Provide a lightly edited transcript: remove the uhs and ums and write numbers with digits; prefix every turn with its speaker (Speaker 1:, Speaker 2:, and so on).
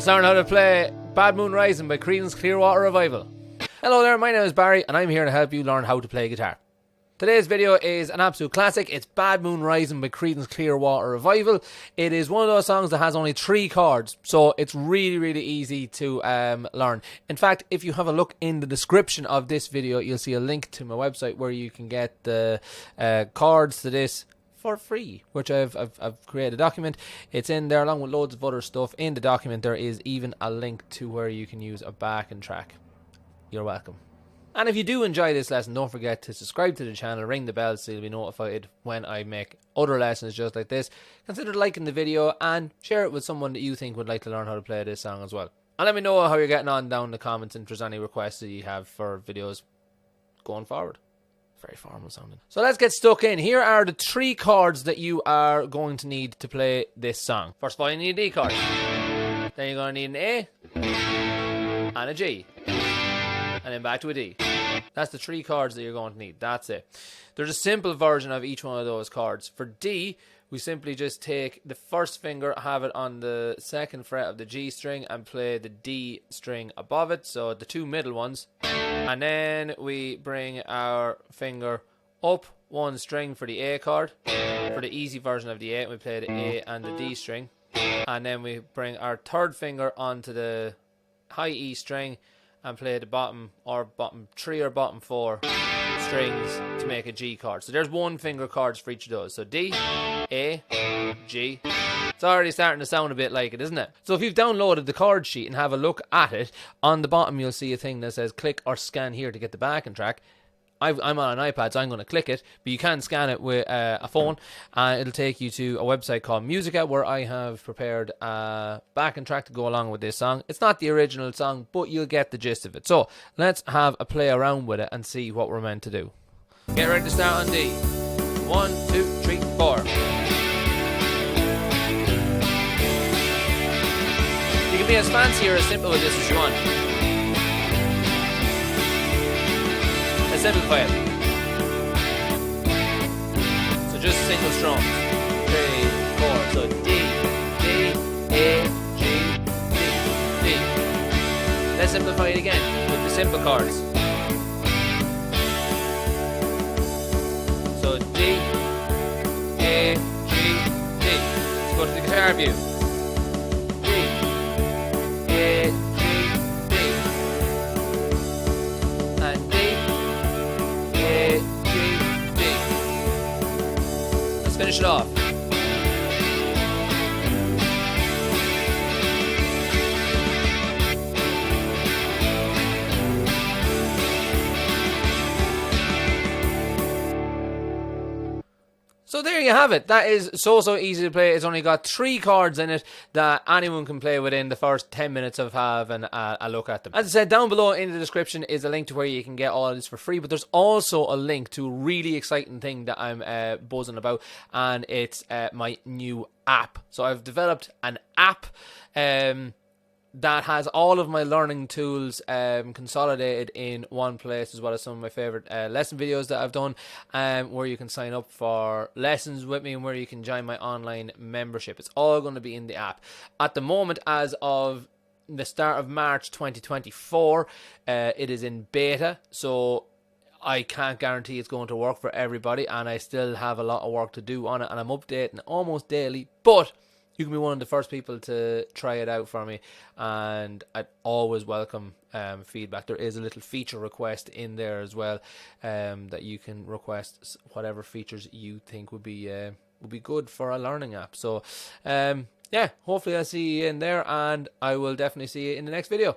Speaker 1: Let's learn how to play Bad Moon Rising by Creedence Clearwater Revival. Hello there, my name is Barry and I'm here to help you learn how to play guitar. Today's video is an absolute classic. It's Bad Moon Rising by Creedence Clearwater Revival. It is one of those songs that has only 3 chords, so it's really easy to learn. In fact, if you have a look in the description of this video, you'll see a link to my website where you can get the chords to this for free, which I've created a document. It's in there along with loads of other stuff. In the document there is even a link to where you can use a backing track. You're welcome. And if you do enjoy this lesson, don't forget to subscribe to the channel, ring the bell so you'll be notified when I make other lessons just like this. Consider liking the video and share it with someone that you think would like to learn how to play this song as well. And let me know how you're getting on down in the comments and if there's any requests that you have for videos going forward. Very formal sounding. So let's get stuck in. Here are the 3 chords that you are going to need to play this song. First of all, you need a D chord. Then you're going to need an A and a G. And then back to a D. That's the 3 chords that you're going to need. That's it. There's a simple version of each one of those chords. For D, we simply just take the first finger, have it on the 2nd fret of the G string and play the D string above it. So the 2 middle ones. And then we bring our finger up 1 string for the A chord. For the easy version of the A, we play the A and the D string. And then we bring our 3rd finger onto the high E string and play the bottom 3 or bottom 4 strings to make a G chord. So there's 1 finger chords for each of those. So D, A, G. It's already starting to sound a bit like it, isn't it? So if you've downloaded the chord sheet and have a look at it, on the bottom you'll see a thing that says click or scan here to get the backing track. I'm on an iPad, so I'm going to click it, but you can scan it with a phone, and it'll take you to a website called Musica, where I have prepared a backing track to go along with this song. It's not the original song, but you'll get the gist of it. So let's have a play around with it and see what we're meant to do. Get ready to start on D. 1, 2, 3, 4. You can be as fancy or as simple with this as you want. Let's simplify it. So just single strums. 3, 4. So D, D, A, G, D, D. Let's simplify it again with the simple chords. So D, A, G, D. Let's go to the guitar view. D, A, G, D. And D, A, G, D. Let's finish it off. So there you have it. That is so easy to play. It's only got 3 chords in it that anyone can play within the first 10 minutes of having a look at them. As I said, down below in the description is a link to where you can get all of this for free, but there's also a link to a really exciting thing that I'm buzzing about, and it's my new app. So I've developed an app that has all of my learning tools consolidated in one place, as well as some of my favorite lesson videos that I've done, where you can sign up for lessons with me and where you can join my online membership. It's all going to be in the app. At the moment, as of the start of March 2024, it is in beta, so I can't guarantee it's going to work for everybody, and I still have a lot of work to do on it, and I'm updating almost daily, but you can be one of the first people to try it out for me, and I'd always welcome feedback. There is a little feature request in there as well, that you can request whatever features you think would be good for a learning app. So yeah, hopefully I'll see you in there, and I will definitely see you in the next video.